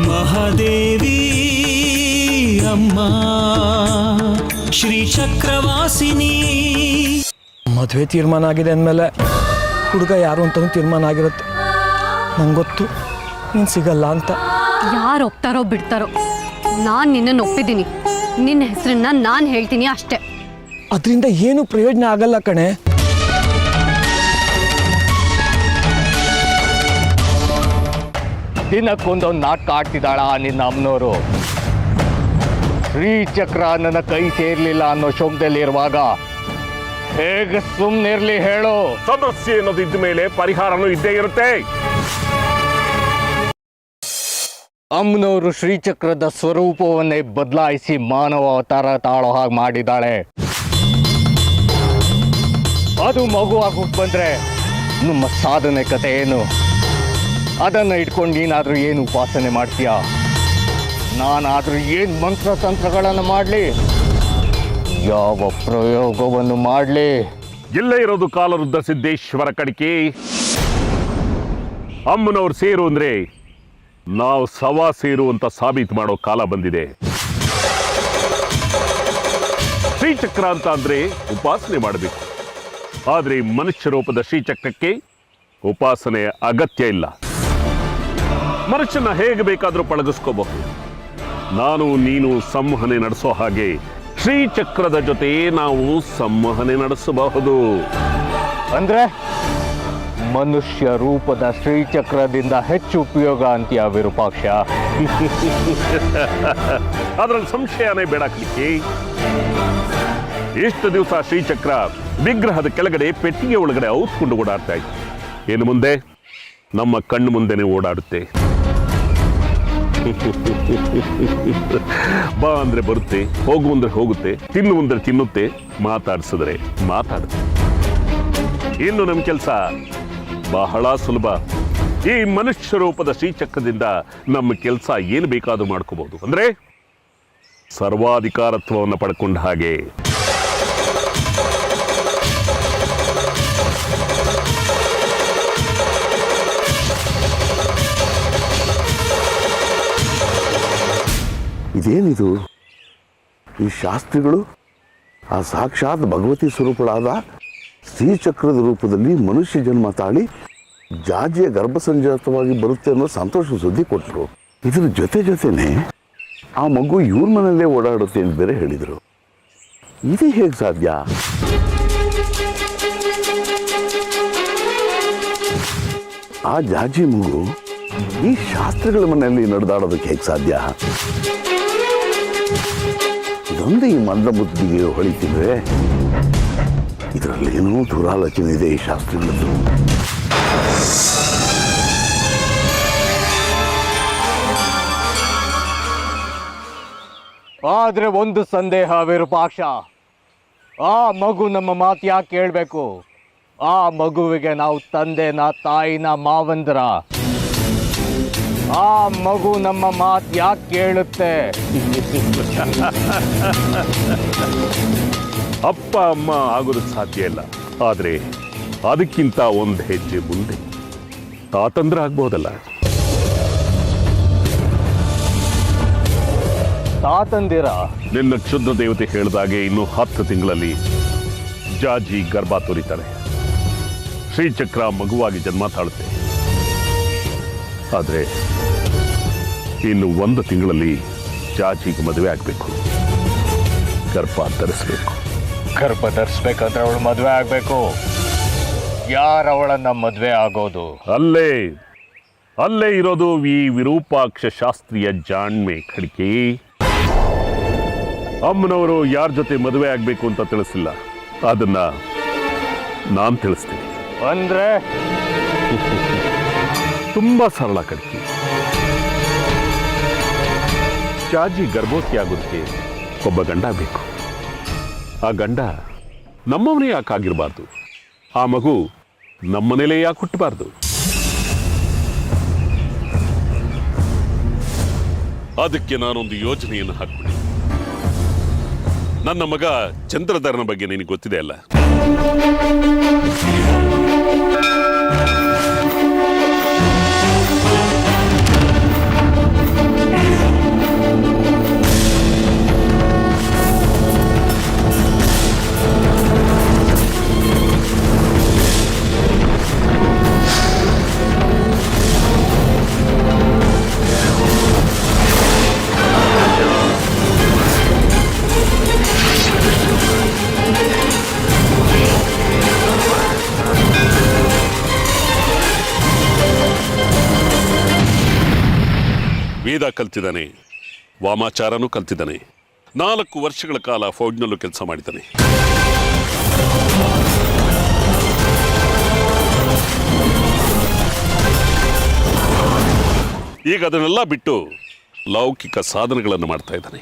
ಮಹಾದೇವಿ ಅಮ್ಮ ಶ್ರೀ ಚಕ್ರವಾಸಿನಿ. ಮದುವೆ ತೀರ್ಮಾನ ಆಗಿದೆ ಅಂದಮೇಲೆ ಹುಡುಗ ಯಾರು ಅಂತಲೂ ತೀರ್ಮಾನ ಆಗಿರುತ್ತೆ. ನಂಗೆ ಗೊತ್ತು ನೀನು ಸಿಗಲ್ಲ ಅಂತ. ಯಾರು ಒಪ್ತಾರೋ ಬಿಡ್ತಾರೋ, ನಾನು ನಿನ್ನನ್ನು ಒಪ್ಪಿದ್ದೀನಿ. ನಿನ್ನ ಹೆಸರನ್ನ ನಾನು ಹೇಳ್ತೀನಿ ಅಷ್ಟೇ. ಅದರಿಂದ ಏನು ಪ್ರಯೋಜನ ಆಗಲ್ಲ ಕಣೆ. ದಿನಕ್ಕೊಂದೊಂದು ನಾಟಕ ಆಡ್ತಿದ್ದಾಳ ನಿನ್ನ ಅಮ್ಮನವರು. ಶ್ರೀಚಕ್ರ ನನ್ನ ಕೈ ಸೇರ್ಲಿಲ್ಲ ಅನ್ನೋ ಶೋಕದಲ್ಲಿರುವಾಗ ಹೇಗೆ ಸುಮ್ಮನಿರ್ಲಿ ಹೇಳು? ಸಮಸ್ಯೆ ಅನ್ನೋದು ಇದ್ದ ಮೇಲೆ ಪರಿಹಾರನೂ ಇದ್ದೇ ಇರುತ್ತೆ. ಅಮ್ಮನವರು ಶ್ರೀಚಕ್ರದ ಸ್ವರೂಪವನ್ನೇ ಬದಲಾಯಿಸಿ ಮಾನವ ಅವತಾರ ತಾಳೋ ಹಾಗೆ ಮಾಡಿದ್ದಾಳೆ. ಅದು ಮಗುವಾಗಿ ಹುಟ್ಟು ಬಂದ್ರೆ ನಮ್ಮ ಸಾಧನೆ ಕತೆ ಏನು? ಅದನ್ನು ಇಟ್ಕೊಂಡು ನೀನಾದರೂ ಏನು ಉಪಾಸನೆ ಮಾಡ್ತೀಯ? ನಾನಾದರೂ ಏನು ಮಂತ್ರ ತಂತ್ರಗಳನ್ನು ಮಾಡಲಿ? ಯಾವ ಪ್ರಯೋಗವನ್ನು ಮಾಡಲಿ? ಇಲ್ಲೇ ಇರೋದು ಕಾಲರುದ್ದ ಸಿದ್ದೇಶ್ವರ ಕಡಿಕೆ. ಅಮ್ಮನವ್ರು ಸೇರು ಅಂದ್ರೆ ನಾವು ಸವಾ ಸೇರು ಅಂತ ಸಾಬೀತು ಮಾಡೋ ಕಾಲ ಬಂದಿದೆ. ಶ್ರೀಚಕ್ರ ಅಂತ ಅಂದ್ರೆ ಉಪಾಸನೆ ಮಾಡಬೇಕು. ಆದ್ರೆ ಮನುಷ್ಯ ರೂಪದ ಶ್ರೀಚಕ್ರಕ್ಕೆ ಉಪಾಸನೆ ಅಗತ್ಯ ಇಲ್ಲ. ಮನುಷ್ಯನ ಹೇಗೆ ಬೇಕಾದರೂ ಪಳಗಿಸ್ಕೋಬಹುದು. ನಾನು ನೀನು ಸಂವಹನೆ ನಡೆಸೋ ಹಾಗೆ ಶ್ರೀಚಕ್ರದ ಜೊತೆ ನಾವು ಸಂವಹನೆ ನಡೆಸಬಹುದು. ಅಂದ್ರೆ ಮನುಷ್ಯ ರೂಪದ ಶ್ರೀಚಕ್ರದಿಂದ ಹೆಚ್ಚು ಉಪಯೋಗ ಅಂತೀಯ ವಿರೂಪಾಕ್ಷ? ಅದ್ರಲ್ಲಿ ಸಂಶಯನೇ ಬೇಡ ಕಲಿಕೆ. ಇಷ್ಟು ದಿವಸ ಶ್ರೀಚಕ್ರ ವಿಗ್ರಹದ ಕೆಳಗಡೆ ಪೆಟ್ಟಿಗೆ ಒಳಗಡೆ ಔತ್ಕೊಂಡು ಓಡಾಡ್ತಾ ಇತ್ತು. ಏನು ಮುಂದೆ ನಮ್ಮ ಕಣ್ಣು ಮುಂದೆನೆ ಓಡಾಡುತ್ತೆ. ಬಾ ಅಂದ್ರೆ ಬರುತ್ತೆ, ಹೋಗು ಅಂದ್ರೆ ಹೋಗುತ್ತೆ, ತಿನ್ನು ಅಂದ್ರೆ ತಿನ್ನುತ್ತೆ, ಮಾತಾಡಿಸಿದ್ರೆ ಮಾತಾಡುತ್ತೆ. ಇನ್ನು ನಮ್ಮ ಕೆಲಸ ಬಹಳ ಸುಲಭ. ಈ ಮನುಷ್ಯ ರೂಪದ ಶ್ರೀಚಕ್ರದಿಂದ ನಮ್ಮ ಕೆಲಸ ಏನು ಬೇಕಾದ್ರೂ ಮಾಡ್ಕೋಬಹುದು. ಅಂದ್ರೆ ಸರ್ವಾಧಿಕಾರತ್ವವನ್ನು ಪಡ್ಕೊಂಡ ಹಾಗೆ. ಇದೇನಿದು? ಈ ಶಾಸ್ತ್ರಿಗಳು ಆ ಸಾಕ್ಷಾತ್ ಭಗವತಿ ಸ್ವರೂಪಳಾದ ಶ್ರೀಚಕ್ರದ ರೂಪದಲ್ಲಿ ಮನುಷ್ಯ ಜನ್ಮ ತಾಳಿ ಜಾಜಿಯ ಗರ್ಭಸಂಜಾತವಾಗಿ ಬರುತ್ತೆ ಅನ್ನೋ ಸಂತೋಷ ಸುದ್ದಿ ಕೊಟ್ಟರು. ಇದರ ಜೊತೆನೇ ಆ ಮಗು ಇವ್ರ ಮನೆಯಲ್ಲೇ ಓಡಾಡುತ್ತೆ ಅಂತ ಬೇರೆ ಹೇಳಿದರು. ಇದು ಹೇಗೆ ಸಾಧ್ಯ? ಆ ಜಾಜಿ ಮಗು ಈ ಶಾಸ್ತ್ರಿಗಳ ಮನೆಯಲ್ಲಿ ನಡೆದಾಡೋದಕ್ಕೆ ಹೇಗೆ ಸಾಧ್ಯ? ಇದೊಂದು ಈ ಮಂದ ಬುದ್ಧಿಗೆ ಹೊಳಿತಿದ್ರೆ ಇದರಲ್ಲೇನೋ ದುರಾಲೋಚನೆ ಇದೆ ಈ ಶಾಸ್ತ್ರಿಗಳದ್ದು. ಆದ್ರೆ ಒಂದು ಸಂದೇಹ ವಿರೂಪಾಕ್ಷ, ಆ ಮಗು ನಮ್ಮ ಮಾತು ಯಾಕೆ ಕೇಳಬೇಕು? ಆ ಮಗುವಿಗೆ ನಾವು ತಂದೆನ ತಾಯಿನ ಮಾವಂದ್ರ. ಆ ಮಗು ನಮ್ಮ ಮಾತು ಯಾಕೆ ಕೇಳುತ್ತೆ? ಅಪ್ಪ ಅಮ್ಮ ಆಗೋದಕ್ಕೆ ಸಾಧ್ಯ ಇಲ್ಲ. ಆದ್ರೆ ಅದಕ್ಕಿಂತ ಒಂದು ಹೆಜ್ಜೆ ಮುಂದೆ ತಾತಂದ್ರ ಆಗ್ಬೋದಲ್ಲ. ತಾತಂದಿರ ನಿನ್ನ ಕ್ಷುದ್ರ ದೇವತೆ ಹೇಳಿದಾಗೆ ಇನ್ನು 10 ತಿಂಗಳಲ್ಲಿ ಜಾಜಿ ಗರ್ಭ ತೋರಿತಾರೆ. ಶ್ರೀಚಕ್ರ ಮಗುವಾಗಿ ಜನ್ಮ ತಾಳುತ್ತೆ. ಆದ್ರೆ ಇನ್ನು 1 ತಿಂಗಳಲ್ಲಿ ಜಾಜಿಗೆ ಮದುವೆ ಆಗ್ಬೇಕು, ಗರ್ಭ ಧರಿಸ್ಬೇಕು. ಗರ್ಭ ಧರಿಸ್ಬೇಕಂದ್ರೆ ಅವಳು ಮದುವೆ ಆಗ್ಬೇಕು. ಯಾರವಳನ್ನ ಮದುವೆ ಆಗೋದು? ಅಲ್ಲೇ ಇರೋದು ಈ ವಿರೂಪಾಕ್ಷ ಶಾಸ್ತ್ರೀಯ ಜಾಣ್ಮೆ ಕಡಿಕೆ. ಅಮ್ಮನವರು ಯಾರ ಜೊತೆ ಮದುವೆ ಆಗ್ಬೇಕು ಅಂತ ತಿಳಿಸಿಲ್ಲ, ಅದನ್ನ ನಾನ್ ತಿಳಿಸ್ತೀನಿ. ಅಂದ್ರೆ ತುಂಬಾ ಸರಳ ಕಡಿಕೆ. ಜಾಜಿ ಗರ್ಭವತಿ ಆಗೋದಕ್ಕೆ ಒಬ್ಬ ಗಂಡ ಬೇಕು. ಆ ಗಂಡ ನಮ್ಮವನೇ ಯಾಕಾಗಿರಬಾರ್ದು? ಆ ಮಗು ನಮ್ಮನೇಲೇ ಯಾಕೆ ಹುಟ್ಟಬಾರ್ದು? ಅದಕ್ಕೆ ನಾನೊಂದು ಯೋಜನೆಯನ್ನು ಹಾಕ್ಬಿಡಿ. ನನ್ನ ಮಗ ಚಂದ್ರಧರನ ಬಗ್ಗೆ ನಿನಗೆ ಗೊತ್ತಿದೆ ಅಲ್ಲ? ವೇದ ಕಲ್ತಿದ್ದಾನೆ, ವಾಮಾಚಾರನೂ ಕಲ್ತಿದ್ದಾನೆ. 4 ವರ್ಷಗಳ ಕಾಲ ಫೌಜ್ನಲ್ಲೂ ಕೆಲಸ ಮಾಡಿದ್ದಾನೆ. ಈಗ ಅದನ್ನೆಲ್ಲ ಬಿಟ್ಟು ಲೌಕಿಕ ಸಾಧನೆಗಳನ್ನು ಮಾಡ್ತಾ ಇದ್ದಾನೆ.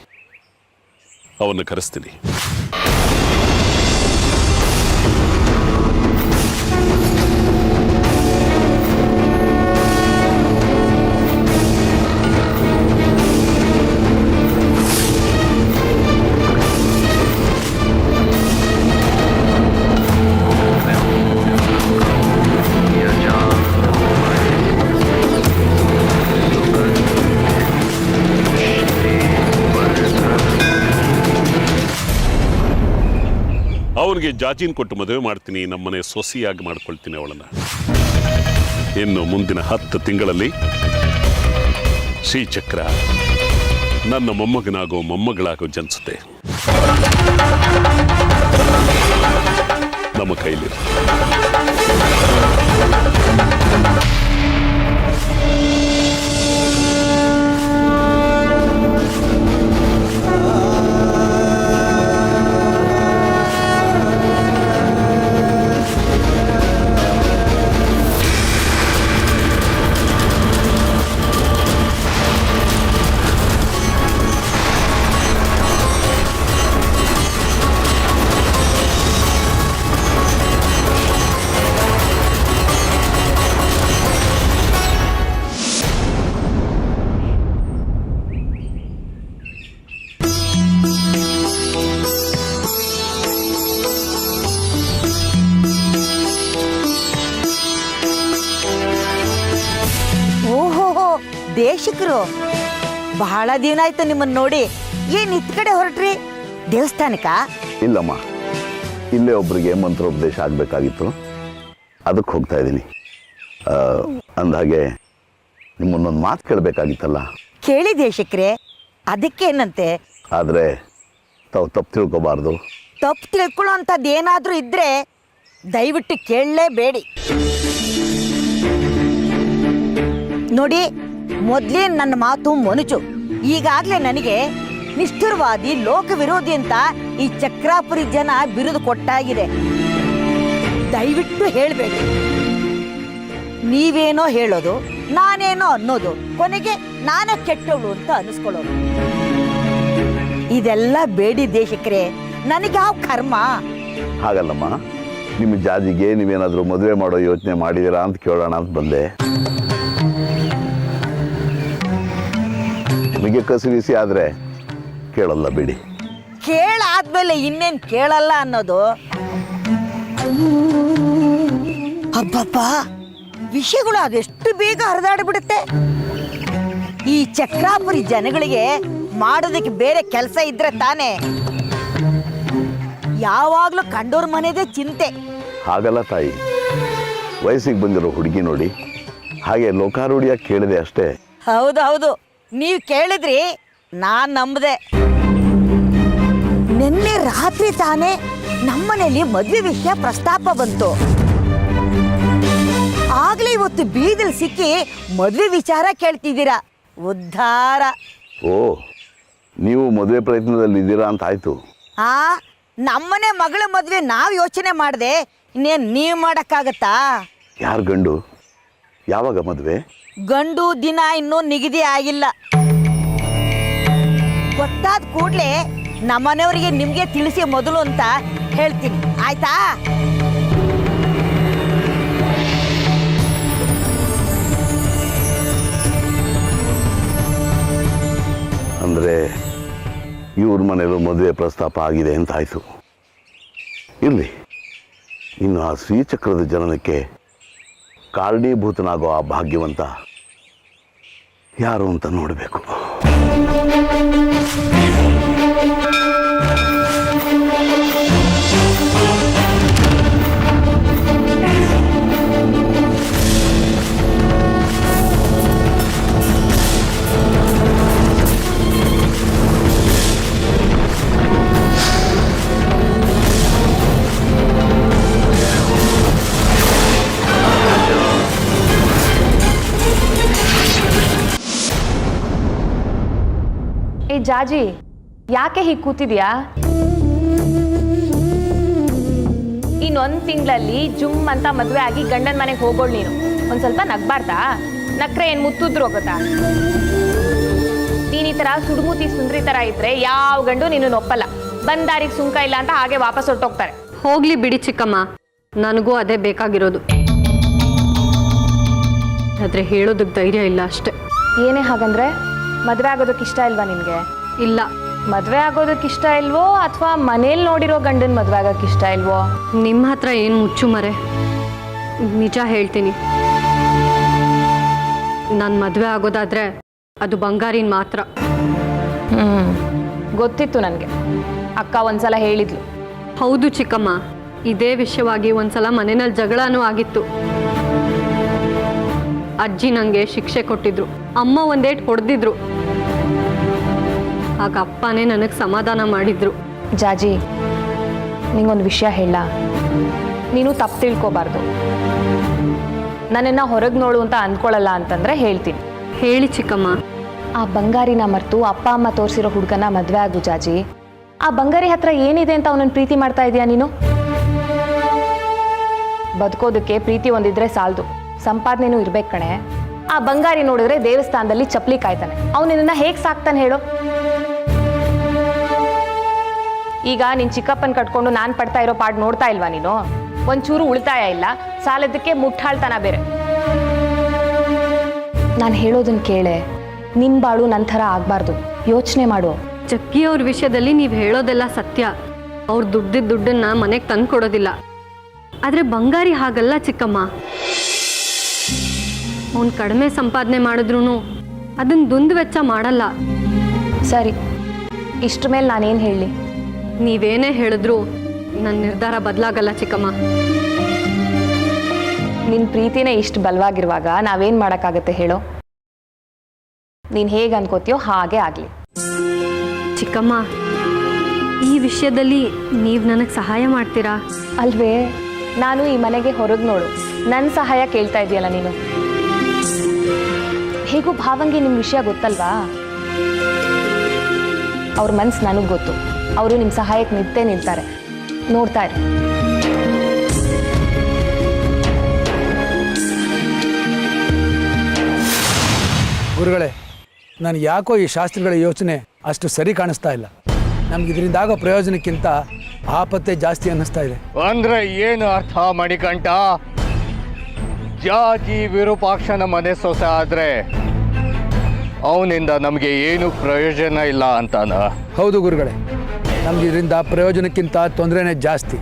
ಅವನ್ನು ಕರೆಸ್ತೀನಿ. ಅವನಿಗೆ ಜಾಜೀನ್ ಕೊಟ್ಟು ಮದುವೆ ಮಾಡ್ತೀನಿ, ನಮ್ಮನೆ ಸೊಸೆಯಾಗಿ ಮಾಡ್ಕೊಳ್ತೀನಿ ಅವಳನ್ನು. ಇನ್ನು ಮುಂದಿನ 10 ತಿಂಗಳಲ್ಲಿ ಶ್ರೀಚಕ್ರ ನನ್ನ ಮೊಮ್ಮಗಳಾಗೋ ಜನಿಸುತ್ತೆ. ನಮ್ಮ ಕೈಲಿ ದೇಶಿಕರು ಬಹಳ ದಿನ ಆಯ್ತು ನಿಮ್ಮನ್ನ ನೋಡಿ. ಏನ್ ಇತ್ ಕಡೆ ಹೊರಟ್ರಿ? ದೇವಸ್ಥಾನಕ್ಕ? ಇಲ್ಲಮ್ಮ, ಇಲ್ಲೇ ಒಬ್ಬರಿಗೆ ಮಂತ್ರೋಪದೇಶ ಆಗಬೇಕಾಗಿತ್ತು, ಅದಕ್ಕೆ ಹೋಗ್ತಾ ಇದ್ದೀನಿ. ಅಂದಾಗೆ ನಿಮ್ಮನ್ನೊಂದು ಮಾತು ಕೇಳಬೇಕಾಗಿತ್ತಲ್ಲ. ಕೇಳಿ ದೇಶಿಕ್ರೆ, ಅದಕ್ಕೇನಂತೆ? ಆದರೆ ತಾವು ತಪ್ಪು ತಿಳ್ಕೊಬಾರ್ದು. ತಪ್ಪು ತಿಳ್ಕೊಳ್ಳೋ ಅಂಥದ್ದು ಏನಾದರೂ ಇದ್ರೆ ದಯವಿಟ್ಟು ಕೇಳಲೇಬೇಡಿ. ನೋಡಿ, ಮೊದಲೇ ನನ್ನ ಮಾತು ಮೊನಚು. ಈಗಾಗಲೇ ನನಗೆ ನಿಷ್ಠುರವಾದಿ, ಲೋಕ ವಿರೋಧಿ ಅಂತ ಈ ಚಕ್ರಾಪುರಿ ಜನ ಬಿರುದು ಕೊಟ್ಟಾಗಿದೆ. ದಯವಿಟ್ಟು ಹೇಳಬೇಡಿ. ನೀವೇನೋ ಹೇಳೋದು, ನಾನೇನೋ ಅನ್ನೋದು, ಕೊನೆಗೆ ನಾನೇ ಕೆಟ್ಟವಳು ಅಂತ ಅನಿಸ್ಕೊಳ್ಳೋದು. ಇದೆಲ್ಲ ಬೇಡಿ ದೇಶಿಕರೇ, ನನಗೆ ಯಾವ ಕರ್ಮ? ಹಾಗಲ್ಲಮ್ಮ, ನಿಮ್ಮ ಜಾಜಿಗೆ ನೀವೇನಾದರೂ ಮದುವೆ ಮಾಡೋ ಯೋಚನೆ ಮಾಡಿದ್ದೀರಾ ಅಂತ ಕೇಳೋಣ ಅಂತ ಬಂದೆ. ನಿಮಗೆ ಕಸಿವಿಸಿ ಆದರೆ ಕೇಳಲ್ಲ ಬಿಡಿ. ಕೇಳಾದ್ಮೇಲೆ ಇನ್ನೇನು ಕೇಳಲ್ಲ ಅನ್ನೋದು? ಅಬ್ಬಬ್ಬ, ವಿಷಯಗಳು ಅದೆಷ್ಟು ಬೇಗ ಹರಿದಾಡ್ಬಿಡುತ್ತೆ. ಈ ಚಕ್ರಾಪುರಿ ಜನಗಳಿಗೆ ಮಾಡೋದಕ್ಕೆ ಬೇರೆ ಕೆಲಸ ಇದ್ರೆ ತಾನೇ. ಯಾವಾಗ್ಲೂ ಕಂಡೋರ್ ಮನೆದೇ ಚಿಂತೆ. ಹಾಗಲ್ಲ ತಾಯಿ, ವಯಸ್ಸಿಗೆ ಬಂದಿರೋ ಹುಡುಗಿ ನೋಡಿ ಹಾಗೆ ಲೋಕಾರೂಢಿಯಾಗಿ ಕೇಳಿದೆ ಅಷ್ಟೇ. ಹೌದು, ನೀವು ಕೇಳಿದ್ರಿ, ನಾನ್ ನಂಬದೆ. ನಿನ್ನೆ ರಾತ್ರಿ ತಾನೇ ನಮ್ಮನೇಲಿ ಮದ್ವೆ ವಿಷಯ ಪ್ರಸ್ತಾಪ ಬಂತು. ಆಗ್ಲೇ ಇವತ್ತು ಬೀದಿಲ್ ಸಿಕ್ಕಿ ಮದ್ವೆ ವಿಚಾರ ಕೇಳ್ತಿದ್ದೀರಾ. ಉದ್ಧಾರ. ಓ, ನೀವು ಮದುವೆ ಪ್ರಯತ್ನದಲ್ಲಿ ಇದ್ದೀರಾ ಅಂತ ಆಯ್ತು. ನಮ್ಮನೆ ಮಗಳ ಮದ್ವೆ ನಾವ್ ಯೋಚನೆ ಮಾಡ್ದೆ, ಇನ್ನೇನ್ ನೀವ್ ಮಾಡಕ್ಕಾಗತ್ತಾ? ಯಾರು ಗಂಡು? ಯಾವಾಗ ಮದುವೆ? ಗಂಡು ದಿನ ಇನ್ನೂ ನಿಗದಿ ಆಗಿಲ್ಲ. ಗೊತ್ತಾದ ಕೂಡ್ಲೆ ನಮ್ಮನೆಯವರಿಗೆ ನಿಮ್ಗೆ ತಿಳಿಸಿ ಮೊದಲು ಅಂತ ಹೇಳ್ತೀನಿ, ಆಯ್ತಾ? ಅಂದರೆ ಇವ್ರ ಮನೇಲೂ ಮದುವೆ ಪ್ರಸ್ತಾಪ ಆಗಿದೆ ಅಂತ ಆಯ್ತು. ಇರಲಿ, ಇನ್ನು ಆ ಶ್ರೀಚಕ್ರದ ಜನನಕ್ಕೆ ಕಾರಣೀಭೂತನಾಗೋ ಆ ಭಾಗ್ಯವಂತ ಯಾರು ಅಂತ ನೋಡಬೇಕು. ಏ ಜಾಜಿ, ಯಾಕೆ ಹೀಗೆ ಕೂತಿದ್ಯಾ? ಇನ್ನೊಂದು ತಿಂಗಳಲ್ಲಿ ಜುಮ್ ಅಂತ ಮದುವೆ ಆಗಿ ಗಂಡನ ಮನೆಗೆ ಹೋಗೋಳು ನೀನು. ಒಂದು ಸ್ವಲ್ಪ ನಗ್ಬಾರ್ದಾ? ನಕ್ರೆ ಏನು ಮುತ್ತಿದ್ರು ಹೋಗುತ್ತಾ? ನೀನು ಈ ಥರ ಸುಡುಮೂತಿ ಸುಂದ್ರಿ ಥರ ಇದ್ರೆ ಯಾವ ಗಂಡು ನೀನು ಒಪ್ಪಲ್ಲ. ಬಂದಾರಿಗೆ ಸುಂಕ ಇಲ್ಲ ಅಂತ ಹಾಗೆ ವಾಪಸ್ ಹೊರಟೋಗ್ತಾರೆ. ಹೋಗ್ಲಿ ಬಿಡಿ ಚಿಕ್ಕಮ್ಮ, ನನಗೂ ಅದೇ ಬೇಕಾಗಿರೋದು. ಆದ್ರೆ ಹೇಳೋದಕ್ಕೆ ಧೈರ್ಯ ಇಲ್ಲ ಅಷ್ಟೆ. ಏನೇ ಹಾಗಂದ್ರೆ ಮದುವೆ ಆಗೋದಕ್ಕೆ ಇಷ್ಟ ಇಲ್ವಾ ನಿನಗೆ? ಇಲ್ಲ. ಮದುವೆ ಆಗೋದಕ್ಕೆ ಇಷ್ಟ ಇಲ್ವೋ ಅಥವಾ ಮನೇಲಿ ನೋಡಿರೋ ಗಂಡನ ಮದುವೆ ಆಗೋಕ್ಕೆ ಇಷ್ಟ ಇಲ್ವೋ? ನಿಮ್ಮ ಹತ್ರ ಏನು ಮುಚ್ಚು ಮರೆ, ನಿಜ ಹೇಳ್ತೀನಿ. ನಾನು ಮದುವೆ ಆಗೋದಾದ್ರೆ ಅದು ಬಂಗಾರಿನ ಮಾತ್ರ. ಗೊತ್ತಿತ್ತು ನನಗೆ, ಅಕ್ಕ ಒಂದ್ಸಲ ಹೇಳಿದ್ಲು. ಹೌದು ಚಿಕ್ಕಮ್ಮ, ಇದೇ ವಿಷಯವಾಗಿ ಒಂದ್ಸಲ ಮನೆಯಲ್ಲಿ ಜಗಳನೂ ಆಗಿತ್ತು. ಅಜ್ಜಿ ನನಗೆ ಶಿಕ್ಷೆ ಕೊಟ್ಟಿದ್ರು, ಅಮ್ಮ ಒಂದೇಟ್ ಹೊಡೆದಿದ್ರು. ಆಗ ಅಪ್ಪನೇ ನನಗೆ ಸಮಾಧಾನ ಮಾಡಿದ್ರು. ಜಾಜಿ, ನಿಂಗೊಂದು ವಿಷಯ ಹೇಳ, ನೀನು ತಪ್ಪು ತಿಳ್ಕೊಬಾರ್ದು. ನನ್ನನ್ನು ಹೊರಗೆ ನೋಡು ಅಂತ ಅಂದ್ಕೊಳ್ಳಲ್ಲ ಅಂತಂದ್ರೆ ಹೇಳ್ತೀನಿ. ಹೇಳಿ ಚಿಕ್ಕಮ್ಮ. ಆ ಬಂಗಾರಿನ ಮರೆತು ಅಪ್ಪ ಅಮ್ಮ ತೋರಿಸಿರೋ ಹುಡುಗನ ಮದುವೆ ಆಗು ಜಾಜಿ. ಆ ಬಂಗಾರಿ ಹತ್ರ ಏನಿದೆ ಅಂತ ಅವನನ್ನು ಪ್ರೀತಿ ಮಾಡ್ತಾ ಇದೀಯಾ ನೀನು? ಬದುಕೋದಕ್ಕೆ ಪ್ರೀತಿ ಒಂದಿದ್ರೆ ಸಾಲದು, ಸಂಪಾದನೆನೂ ಇರ್ಬೇಕು ಕಣೆ. ಆ ಬಂಗಾರಿ ನೋಡಿದ್ರೆ ದೇವಸ್ಥಾನದಲ್ಲಿ ಚಪ್ಪಲಿ ಕಾಯ್ತಾನೆ, ಅವನಿನ್ನ ಹೇಗೆ ಸಾಕ್ತಾನೆ ಹೇಳು? ಈಗ ನಿನ್ ಚಿಕ್ಕಪ್ಪನ ಕಟ್ಕೊಂಡು ನಾನು ಪಡ್ತಾ ಇರೋ ಪಾಡ್ ನೋಡ್ತಾ ಇಲ್ವಾ ನೀನು? ಒಂಚೂರು ಉಳಿತಾಯ ಇಲ್ಲ, ಸಾಲದಕ್ಕೆ ಮುಟ್ಟಾಳ್ತಾನ ಬೇರೆ. ನಾನು ಹೇಳೋದನ್ನ ಕೇಳೆ, ನಿನ್ ಬಾಳು ನನ್ನ ಥರ ಆಗ್ಬಾರ್ದು, ಯೋಚನೆ ಮಾಡು. ಚಕ್ಕಿ ಅವ್ರ ವಿಷಯದಲ್ಲಿ ನೀವು ಹೇಳೋದೆಲ್ಲ ಸತ್ಯ. ಅವ್ರು ದುಡ್ಡಿದ್ದ ದುಡ್ಡನ್ನ ಮನೆಗೆ ತಂದು ಕೊಡೋದಿಲ್ಲ. ಆದ್ರೆ ಬಂಗಾರಿ ಹಾಗಲ್ಲ ಚಿಕ್ಕಮ್ಮ. ಅವ್ನು ಕಡಿಮೆ ಸಂಪಾದನೆ ಮಾಡಿದ್ರು ಅದನ್ನ ದುಂದು ವೆಚ್ಚ ಮಾಡಲ್ಲ. ಸರಿ, ಇಷ್ಟ್ರ ಮೇಲೆ ನಾನೇನು ಹೇಳಲಿ? ನೀವೇನೇ ಹೇಳಿದ್ರು ನನ್ನ ನಿರ್ಧಾರ ಬದಲಾಗಲ್ಲ ಚಿಕ್ಕಮ್ಮ. ನಿನ್ನ ಪ್ರೀತಿನೇ ಇಷ್ಟು ಬಲವಾಗಿರುವಾಗ ನಾವೇನು ಮಾಡೋಕ್ಕಾಗತ್ತೆ ಹೇಳೋ? ನೀನು ಹೇಗೆ ಅನ್ಕೋತೀಯೋ ಹಾಗೆ ಆಗಲಿ. ಚಿಕ್ಕಮ್ಮ, ಈ ವಿಷಯದಲ್ಲಿ ನೀವು ನನಗೆ ಸಹಾಯ ಮಾಡ್ತೀರಾ ಅಲ್ವೇ? ನಾನು ಈ ಮನೆಗೆ ಹೊರಗೆ ನೋಡು, ನನ್ನ ಸಹಾಯ ಕೇಳ್ತಾ ಇದೆಯಲ್ಲ ನೀನು. ಹೇಗೂ ಭಾವಂಗೆ ನಿಮ್ಮ ವಿಷಯ ಗೊತ್ತಲ್ವಾ? ಅವ್ರ ಮನ್ಸು ನನಗೆ ಗೊತ್ತು. ಅವರು ನಿಮ್ಮ ಸಹಾಯಕ್ಕೆ ನಿಂತೇ ನಿಲ್ತಾರೆ, ನೋಡ್ತಾ ಇರು. ಗುರುಗಳೇ, ನಾನು ಯಾಕೋ ಈ ಶಾಸ್ತ್ರಿಗಳ ಯೋಚನೆ ಅಷ್ಟು ಸರಿ ಕಾಣಿಸ್ತಾ ಇಲ್ಲ. ನಮ್ಗೆ ಇದರಿಂದ ಆಗೋ ಪ್ರಯೋಜನಕ್ಕಿಂತ ಆಪತ್ತೇ ಜಾಸ್ತಿ ಅನ್ನಿಸ್ತಾ ಇದೆ. ಅಂದ್ರೆ ಏನು ಅರ್ಥ ಮಣಿಕಂಠ? ಜಾಜಿ ವಿರೂಪಾಕ್ಷನ ಮನೆ ಸೊಸೆ ಆದ್ರೆ ಅವನಿಂದ ನಮಗೆ ಏನು ಪ್ರಯೋಜನ ಇಲ್ಲ ಅಂತಾನ? ಹೌದು ಗುರುಗಳೇ, ನಮ್ಗೆ ಇದರಿಂದ ಪ್ರಯೋಜನಕ್ಕಿಂತ ತೊಂದರೆನೇ ಜಾಸ್ತಿ.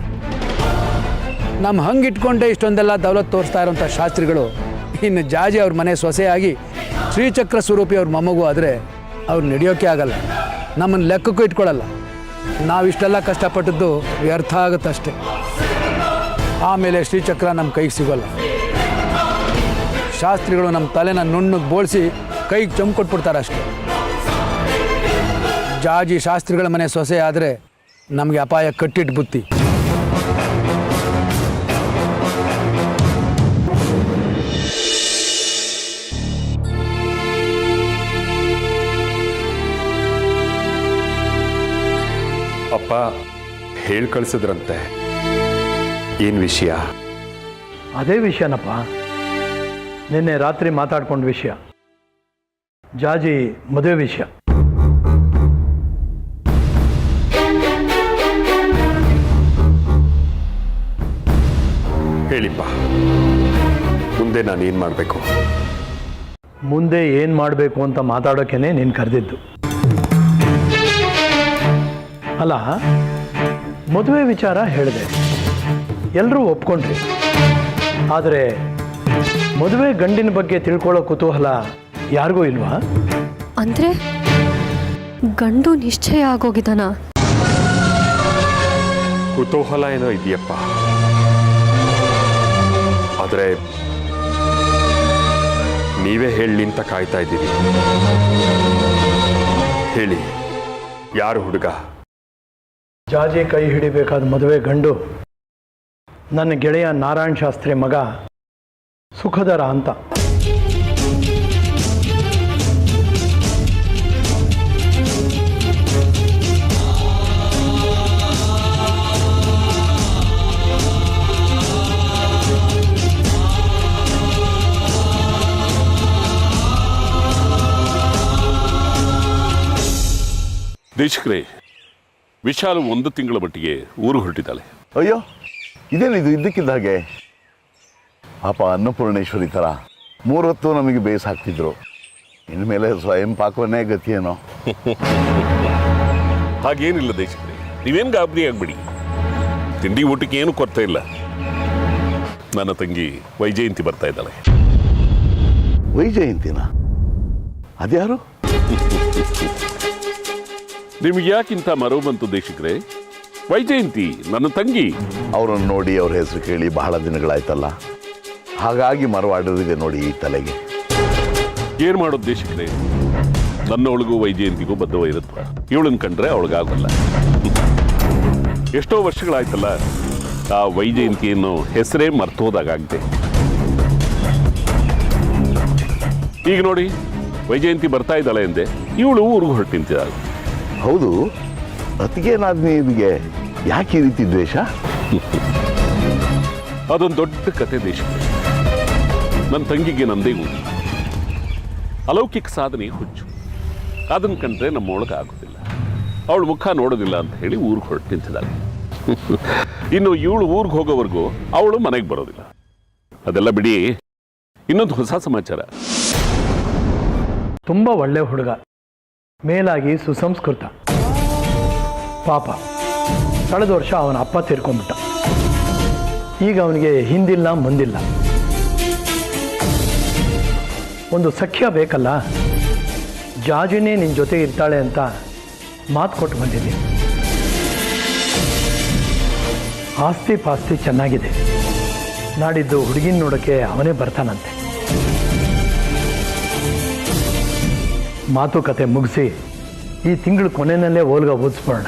ನಮ್ಮ ಹಂಗಿಟ್ಕೊಂಡೆ ಇಷ್ಟೊಂದೆಲ್ಲ ದೌಲತ್ ತೋರಿಸ್ತಾ ಇರೋಂಥ ಶಾಸ್ತ್ರಿಗಳು ಇನ್ನು ಜಾಜಿ ಅವ್ರ ಮನೆ ಸೊಸೆಯಾಗಿ ಶ್ರೀಚಕ್ರ ಸ್ವರೂಪಿ ಅವ್ರ ಮೊಮ್ಮಗು ಆದರೆ ಅವ್ರು ನಡೆಯೋಕೆ ಆಗಲ್ಲ, ನಮ್ಮನ್ನು ಲೆಕ್ಕಕ್ಕೂ ಇಟ್ಕೊಳ್ಳಲ್ಲ. ನಾವಿಷ್ಟೆಲ್ಲ ಕಷ್ಟಪಟ್ಟದ್ದು ವ್ಯರ್ಥ ಆಗುತ್ತಷ್ಟೆ. ಆಮೇಲೆ ಶ್ರೀಚಕ್ರ ನಮ್ಮ ಕೈಗೆ ಸಿಗೋಲ್ಲ. ಶಾಸ್ತ್ರಿಗಳು ನಮ್ಮ ತಲೆನ ನುಣ್ಣಗೆ ಬೋಳಿಸಿ ಕೈಗೆ ಚೊಂಬು ಕೊಟ್ಬಿಡ್ತಾರೆ ಅಷ್ಟೆ. ಜಾಜಿ ಶಾಸ್ತ್ರಿಗಳ ಮನೆ ಸೊಸೆ ಆದರೆ ನಮಗೆ ಅಪಾಯ ಕಟ್ಟಿಟ್ಟು ಬುತ್ತಿ. ಅಪ್ಪ ಹೇಳಿ ಕಳಿಸಿದ್ರಂತೆ. ಏನು ವಿಷಯ? ಅದೇ ವಿಷಯನಪ್ಪ, ನಿನ್ನೆ ರಾತ್ರಿ ಮಾತಾಡ್ಕೊಂಡ ವಿಷಯ, ಜಾಜಿ ಮದುವೆ ವಿಷಯ. ಹೇಳಿಪ್ಪ, ಮುಂದೆ ನಾನೇನು ಮಾಡಬೇಕು? ಮುಂದೆ ಏನು ಮಾಡಬೇಕು ಅಂತ ಮಾತಾಡೋಕ್ಕೇನೆ ನೀನು ಕರೆದಿದ್ದು. ಅಲ್ಲ, ಮದುವೆ ವಿಚಾರ ಹೇಳಿದೆ, ಎಲ್ಲರೂ ಒಪ್ಕೊಂಡ್ರಿ. ಆದರೆ ಮದುವೆ ಗಂಡಿನ ಬಗ್ಗೆ ತಿಳ್ಕೊಳ್ಳೋ ಕುತೂಹಲ ಯಾರಿಗೂ ಇಲ್ವಾ? ಅಂದ್ರೆ ಗಂಡು ನಿಶ್ಚಯ ಆಗೋಗಿದ್ದಾನ? ಕುತೂಹಲ ಏನೋ ಇದೆಯಪ್ಪ, ಆದರೆ ನೀವೇ ಹೇಳಿ ಅಂತ ಕಾಯ್ತಾ ಇದ್ದೀವಿ. ಹೇಳಿ, ಯಾರು ಹುಡುಗ? ಜಾಜಿ ಕೈ ಹಿಡಿಬೇಕಾದ ಮದುವೆ ಗಂಡು ನನ್ನ ಗೆಳೆಯ ನಾರಾಯಣ ಶಾಸ್ತ್ರಿ ಮಗ ಸುಖದರ ಅಂತ. ದೇಶಕ್ರೇ, ವಿಶಾಲು 1 ತಿಂಗಳ ಮಟ್ಟಿಗೆ ಊರು ಹೊರಟಿದ್ದಾಳೆ. ಅಯ್ಯೋ, ಇದೇನಿದು ಇದ್ದಕ್ಕಿದ್ದ ಹಾಗೆ? ಪಾಪ ಅನ್ನಪೂರ್ಣೇಶ್ವರಿ ಥರ 3 ಹೊತ್ತು ನಮಗೆ ಬೇಯಿಸಾಕ್ತಿದ್ರು. ಇನ್ಮೇಲೆ ಸ್ವಯಂ ಪಾಕವನ್ನೇ ಗತಿಯೇನೋ. ಹಾಗೇನಿಲ್ಲ ದೇಶಕ್ರೇ, ನೀವೇನು ಗಾಬರಿ ಆಗ್ಬಿಡಿ. ತಿಂಡಿ ಊಟಕ್ಕೆ ಏನು ಕೊರತೆ ಇಲ್ಲ. ನನ್ನ ತಂಗಿ ವೈಜಯಂತಿ ಬರ್ತಾ ಇದ್ದಾಳೆ. ವೈಜಯಂತಿನ? ಅದ್ಯಾರು? ನಿಮ್ಗೆ ಯಾಕಿಂತ ಮರೋ ಬಂತು ದೇಶಕ್ರೇ? ವೈಜಯಂತಿ ನನ್ನ ತಂಗಿ. ಅವರನ್ನು ನೋಡಿ ಅವ್ರ ಹೆಸರು ಕೇಳಿ ಬಹಳ ದಿನಗಳಾಯ್ತಲ್ಲ, ಹಾಗಾಗಿ ಮರವಾಡಿದೆ ನೋಡಿ ಈ ತಲೆಗೆ. ಏನು ಮಾಡೋದು ದೇಶಕ್ರೇ, ನನ್ನವಳಿಗೂ ವೈಜಯಂತಿಗೂ ಬದ್ಧವ ಇರುತ್ತವ. ಇವಳನ್ನ ಕಂಡ್ರೆ ಅವಳಿಗಾಗಲ್ಲ. ಎಷ್ಟೋ ವರ್ಷಗಳಾಯ್ತಲ್ಲ, ಆ ವೈಜಯಂತಿಯನ್ನು ಹೆಸರೇ ಮರ್ತು ಹೋದಾಗಿದೆ. ಈಗ ನೋಡಿ, ವೈಜಯಂತಿ ಬರ್ತಾ ಇದ್ದಾಳೆ ಎಂದೆ ಇವಳು ಊರಿಗೆ ಹೊರಟಿಂತಿದ್ದಾಳೆ. ಹೌದು, ಅತಿಗೇನಾದ್ನಿಗೆ ಯಾಕೆ ಈ ರೀತಿ ದ್ವೇಷ? ಅದೊಂದು ದೊಡ್ಡ ಕತೆ ದೇಶಕ್ರೇ. ನನ್ನ ತಂಗಿಗೆ ನಂದೇ ಊರು. ಅಲೌಕಿಕ ಸಾಧನೆ ಹುಚ್ಚು. ಅದನ್ನು ಕಂಡ್ರೆ ನಮ್ಮೊಳಗೆ ಆಗೋದಿಲ್ಲ. ಅವಳು ಮುಖ ನೋಡೋದಿಲ್ಲ ಅಂತ ಹೇಳಿ ಊರಿಗೆ ಹೊರಟು ನಿಂತಿದ್ದಾಳೆ. ಇನ್ನು ಇವಳು ಊರಿಗೆ ಹೋಗೋವರೆಗೂ ಅವಳು ಮನೆಗೆ ಬರೋದಿಲ್ಲ. ಅದೆಲ್ಲ ಬಿಡಿ, ಇನ್ನೊಂದು ಹೊಸ ಸಮಾಚಾರ. ತುಂಬ ಒಳ್ಳೆ ಹುಡುಗ, ಮೇಲಾಗಿ ಸುಸಂಸ್ಕೃತ. ಪಾಪ, ಕಳೆದ ವರ್ಷ ಅವನ ಅಪ್ಪ ತೀರ್ಕೊಂಡ್ಬಿಟ್ಟ. ಈಗ ಅವನಿಗೆ ಹಿಂದಿಲ್ಲ ಮುಂದಿಲ್ಲ. ಒಂದು ಸಖ್ಯ ಬೇಕಲ್ಲ. ಜಾಜಿನೇ ನಿನ್ನ ಜೊತೆ ಇರ್ತಾಳೆ ಅಂತ ಮಾತು ಕೊಟ್ಟು ಬಂದಿದ್ದೀನಿ. ಆಸ್ತಿ ಪಾಸ್ತಿ ಚೆನ್ನಾಗಿದೆ. ನಾಡಿದ್ದು ಹುಡುಗಿನ ನೋಡೋಕ್ಕೆ ಅವನೇ ಬರ್ತಾನಂತೆ. ಮಾತುಕತೆ ಮುಗಿಸಿ ಈ ತಿಂಗಳ ಕೊನೆಯಲ್ಲೇ ಓಲ್ಗ ಓದಿಸ್ಬೋಣ.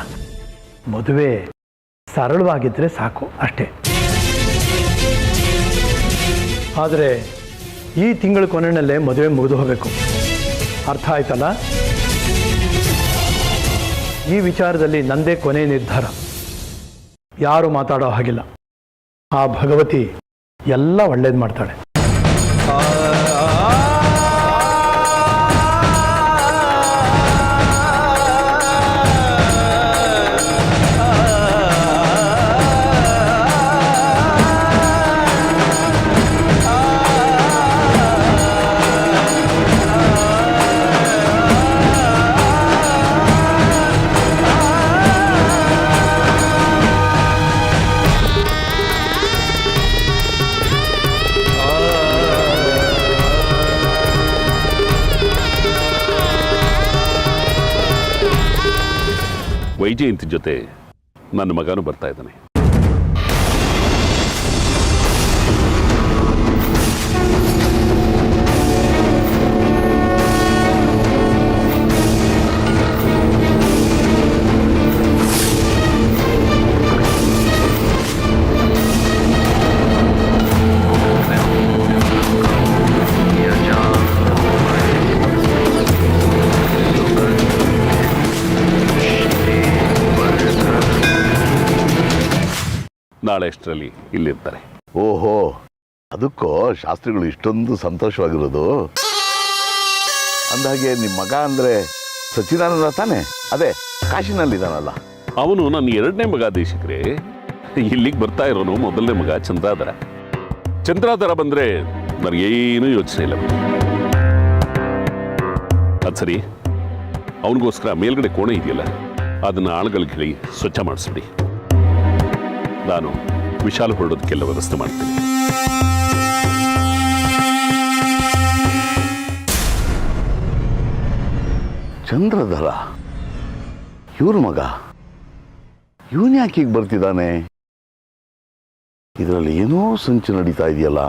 ಮದುವೆ ಸರಳವಾಗಿದ್ದರೆ ಸಾಕು ಅಷ್ಟೇ. ಆದರೆ ಈ ತಿಂಗಳ ಕೊನೆಯಲ್ಲೇ ಮದುವೆ ಮುಗಿದು ಹೋಗಬೇಕು. ಅರ್ಥ ಆಯ್ತಲ್ಲ? ಈ ವಿಚಾರದಲ್ಲಿ ನಂದೇ ಕೊನೆ ನಿರ್ಧಾರ. ಯಾರು ಮಾತಾಡೋ ಹಾಗಿಲ್ಲ. ಆ ಭಗವತಿ ಎಲ್ಲ ಒಳ್ಳೇದು ಮಾಡ್ತಾಳೆ. ವೈಜಯಂತಿ ಜೊತೆ ನನ್ನ ಮಗನೂ ಬರ್ತಾ ಇದ್ದಾನೆ. ನಾಳೆ ಅಷ್ಟರಲ್ಲಿ ಇಲ್ಲಿರ್ತಾರೆ. ಓಹೋ, ಅದಕ್ಕೋ ಶಾಸ್ತ್ರಿಗಳು ಇಷ್ಟೊಂದು ಸಂತೋಷವಾಗಿರೋದು. ಅಂದಾಗೆ ನಿಮ್ಮ ಮಗ ಅಂದರೆ ಸಚ್ಚಿದಾನಂದ ತಾನೆ? ಅದೇ ಕಾಶಿನಲ್ಲಿದ್ದಾನಲ್ಲ. ಅವನು ನನ್ನ 2ನೇ ಮಗ ದೇಶಕ್ರೇ. ಇಲ್ಲಿಗೆ ಬರ್ತಾ ಇರೋನು 1ನೇ ಮಗ ಚಂದ್ರಾಧರ. ಚಂದ್ರಾಧರ ಬಂದರೆ ನನಗೇನು ಯೋಚನೆ ಇಲ್ಲ. ಅದು ಸರಿ, ಅವನಿಗೋಸ್ಕರ ಮೇಲ್ಗಡೆ ಕೋಣೆ ಇದೆಯಲ್ಲ, ಅದನ್ನು ಆಳುಗಳಿಗೆ ಹೇಳಿ ಸ್ವಚ್ಛ ಮಾಡಿಸ್ಬಿಡಿ. ನಾನು ವಿಶಾಲ ಹೊರಡೋದಕ್ಕೆಲ್ಲ ವ್ಯವಸ್ಥೆ ಮಾಡ್ತೀನಿ. ಚಂದ್ರಧರ ಇವ್ರ ಮಗ, ಇವನ್ ಯಾಕೆ ಹೀಗೆ ಬರ್ತಿದ್ದಾನೆ? ಇದರಲ್ಲಿ ಏನೋ ಸಂಚು ನಡೀತಾ ಇದೆಯಲ್ಲ.